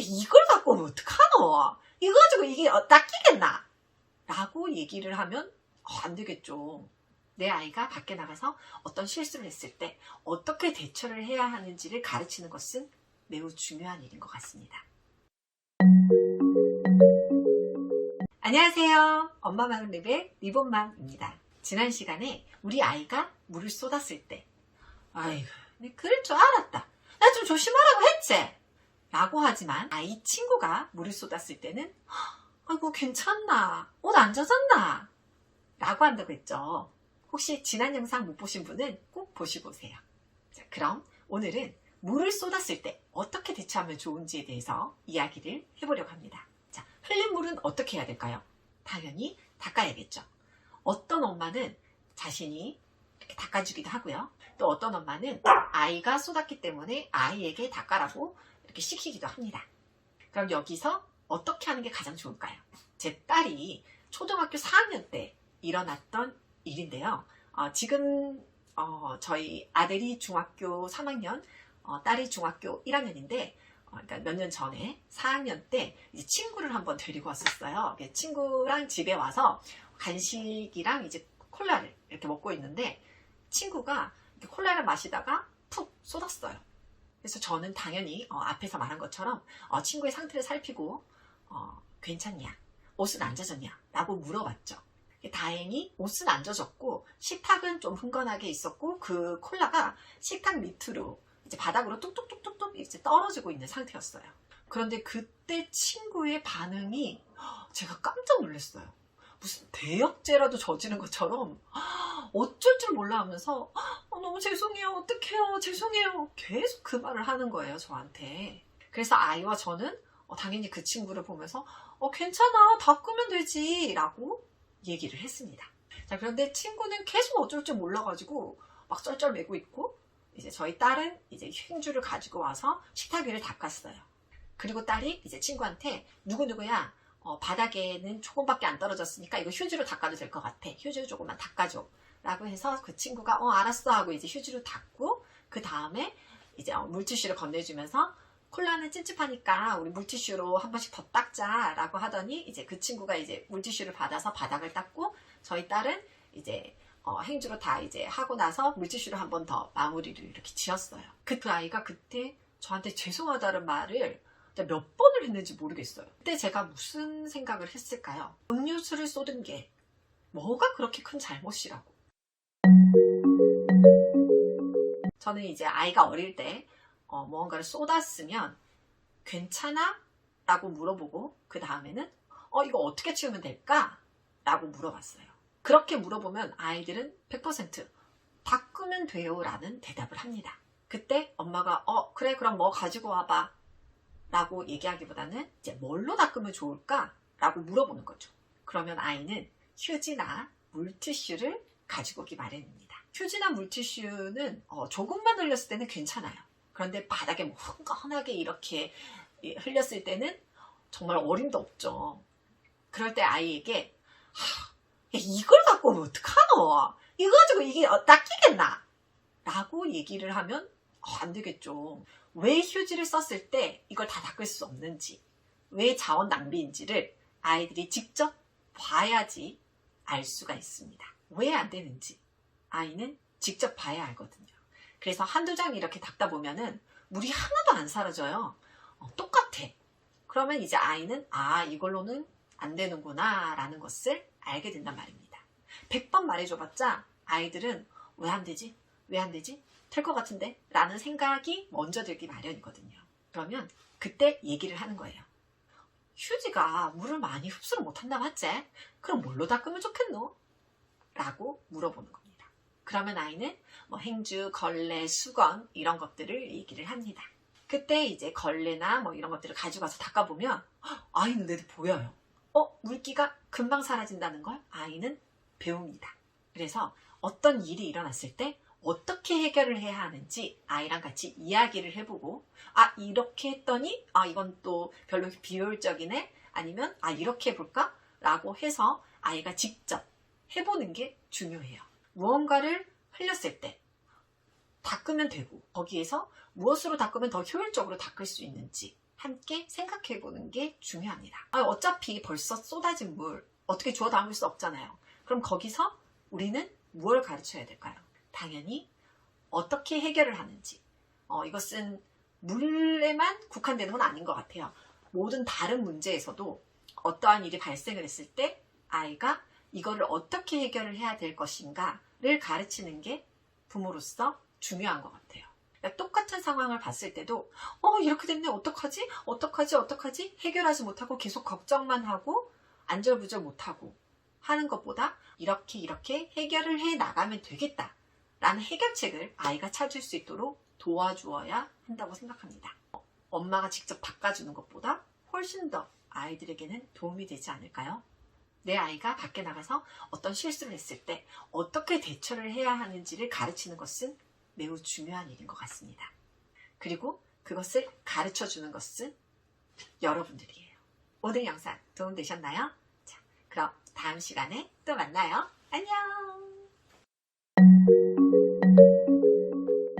이걸 갖고 오면 어떡하노? 이거 가지고 이게 닦이겠나? 라고 얘기를 하면 안 되겠죠. 내 아이가 밖에 나가서 어떤 실수를 했을 때 어떻게 대처를 해야 하는지를 가르치는 것은 매우 중요한 일인 것 같습니다. 안녕하세요. 엄마 마음 랩의 리본맘입니다. 지난 시간에 우리 아이가 물을 쏟았을 때 아이고 그럴 줄 알았다. 나 좀 조심하라고 했지? 라고 하지만 아이 친구가 물을 쏟았을 때는 아이고 괜찮나? 옷 안 젖었나? 라고 한다고 했죠. 혹시 지난 영상 못 보신 분은 꼭 보시고 오세요. 자, 그럼 오늘은 물을 쏟았을 때 어떻게 대처하면 좋은지에 대해서 이야기를 해보려고 합니다. 자, 흘린 물은 어떻게 해야 될까요? 당연히 닦아야겠죠. 어떤 엄마는 자신이 이렇게 닦아주기도 하고요. 또 어떤 엄마는 아이가 쏟았기 때문에 아이에게 닦아라고 이렇게 시키기도 합니다. 그럼 여기서 어떻게 하는 게 가장 좋을까요? 제 딸이 초등학교 4학년 때 일어났던 일인데요. 지금 저희 아들이 중학교 3학년, 딸이 중학교 1학년인데 그러니까 몇 년 전에 4학년 때 이제 친구를 한번 데리고 왔었어요. 친구랑 집에 와서 간식이랑 이제 콜라를 이렇게 먹고 있는데 친구가 이렇게 콜라를 마시다가 푹 쏟았어요. 그래서 저는 당연히 앞에서 말한 것처럼 친구의 상태를 살피고 괜찮냐? 옷은 안 젖었냐? 라고 물어봤죠. 다행히 옷은 안 젖었고 식탁은 좀 흥건하게 있었고 그 콜라가 식탁 밑으로 이제 바닥으로 뚝뚝뚝뚝뚝 이제 떨어지고 있는 상태였어요. 그런데 그때 친구의 반응이 제가 깜짝 놀랐어요. 무슨 대역죄라도 저지른 것처럼 어쩔 줄 몰라 하면서 너무 죄송해요. 어떡해요. 죄송해요. 계속 그 말을 하는 거예요. 저한테. 그래서 아이와 저는 당연히 그 친구를 보면서 괜찮아. 닦으면 되지. 라고 얘기를 했습니다. 자, 그런데 친구는 계속 어쩔 줄 몰라가지고 막 쩔쩔매고 있고 이제 저희 딸은 이제 흰줄을 가지고 와서 식탁 위를 닦았어요. 그리고 딸이 이제 친구한테 누구누구야 바닥에는 조금밖에 안 떨어졌으니까 이거 휴지로 닦아도 될 것 같아. 휴지로 조금만 닦아줘. 라고 해서 그 친구가 알았어 하고 이제 휴지로 닦고 그 다음에 이제 물티슈를 건네주면서 콜라는 찝찝하니까 우리 물티슈로 한 번씩 더 닦자 라고 하더니 이제 그 친구가 이제 물티슈를 받아서 바닥을 닦고 저희 딸은 이제 행주로 다 이제 하고 나서 물티슈로 한 번 더 마무리를 이렇게 지었어요. 그 아이가 그때 저한테 죄송하다는 말을 몇 번을 했는지 모르겠어요. 그때 제가 무슨 생각을 했을까요? 음료수를 쏟은 게 뭐가 그렇게 큰 잘못이라고. 저는 이제 아이가 어릴 때 무언가를 쏟았으면 괜찮아? 라고 물어보고 그 다음에는 이거 어떻게 치우면 될까? 라고 물어봤어요. 그렇게 물어보면 아이들은 100% 닦으면 돼요 라는 대답을 합니다. 그때 엄마가 그래 그럼 뭐 가지고 와봐 라고 얘기하기보다는 이제 뭘로 닦으면 좋을까? 라고 물어보는 거죠. 그러면 아이는 휴지나 물티슈를 가지고 오기 마련입니다. 휴지나 물티슈는 조금만 흘렸을 때는 괜찮아요. 그런데 바닥에 뭐 흥건하게 이렇게 흘렸을 때는 정말 어림도 없죠. 그럴 때 아이에게 이걸 갖고 오면 어떡하노? 이거 가지고 이게 닦이겠나? 라고 얘기를 하면 안 되겠죠. 왜 휴지를 썼을 때 이걸 다 닦을 수 없는지, 왜 자원 낭비인지를 아이들이 직접 봐야지 알 수가 있습니다. 왜 안 되는지 아이는 직접 봐야 알거든요. 그래서 한두 장 이렇게 닦다 보면은 물이 하나도 안 사라져요. 똑같아. 그러면 이제 아이는 이걸로는 안 되는구나 라는 것을 알게 된단 말입니다. 100번 말해줘봤자 아이들은 왜 안 되지? 왜 안 되지? 될 것 같은데? 라는 생각이 먼저 들기 마련이거든요. 그러면 그때 얘기를 하는 거예요. 휴지가 물을 많이 흡수를 못한다 맞지? 그럼 뭘로 닦으면 좋겠노? 라고 물어보는 겁니다. 그러면 아이는 뭐 행주, 걸레, 수건 이런 것들을 얘기를 합니다. 그때 이제 걸레나 뭐 이런 것들을 가져가서 닦아보면 아이 눈에도 보여요. 물기가 금방 사라진다는 걸 아이는 배웁니다. 그래서 어떤 일이 일어났을 때 어떻게 해결을 해야 하는지 아이랑 같이 이야기를 해보고 이렇게 했더니 이건 또 별로 비효율적이네 아니면 이렇게 해볼까? 라고 해서 아이가 직접 해보는 게 중요해요. 무언가를 흘렸을 때 닦으면 되고 거기에서 무엇으로 닦으면 더 효율적으로 닦을 수 있는지 함께 생각해 보는 게 중요합니다. 어차피 벌써 쏟아진 물 어떻게 주워 담을 수 없잖아요. 그럼 거기서 우리는 무엇을 가르쳐야 될까요? 당연히 어떻게 해결을 하는지. 이것은 물에만 국한되는 건 아닌 것 같아요. 모든 다른 문제에서도 어떠한 일이 발생을 했을 때 아이가 이거를 어떻게 해결을 해야 될 것인가를 가르치는 게 부모로서 중요한 것 같아요. 그러니까 똑같은 상황을 봤을 때도 이렇게 됐네, 어떡하지 해결하지 못하고 계속 걱정만 하고 안절부절 못하고 하는 것보다 이렇게 해결을 해 나가면 되겠다 라는 해결책을 아이가 찾을 수 있도록 도와주어야 한다고 생각합니다. 엄마가 직접 닦아주는 것보다 훨씬 더 아이들에게는 도움이 되지 않을까요? 내 아이가 밖에 나가서 어떤 실수를 했을 때 어떻게 대처를 해야 하는지를 가르치는 것은 매우 중요한 일인 것 같습니다. 그리고 그것을 가르쳐주는 것은 여러분들이에요. 오늘 영상 도움되셨나요? 자, 그럼 다음 시간에 또 만나요. 안녕!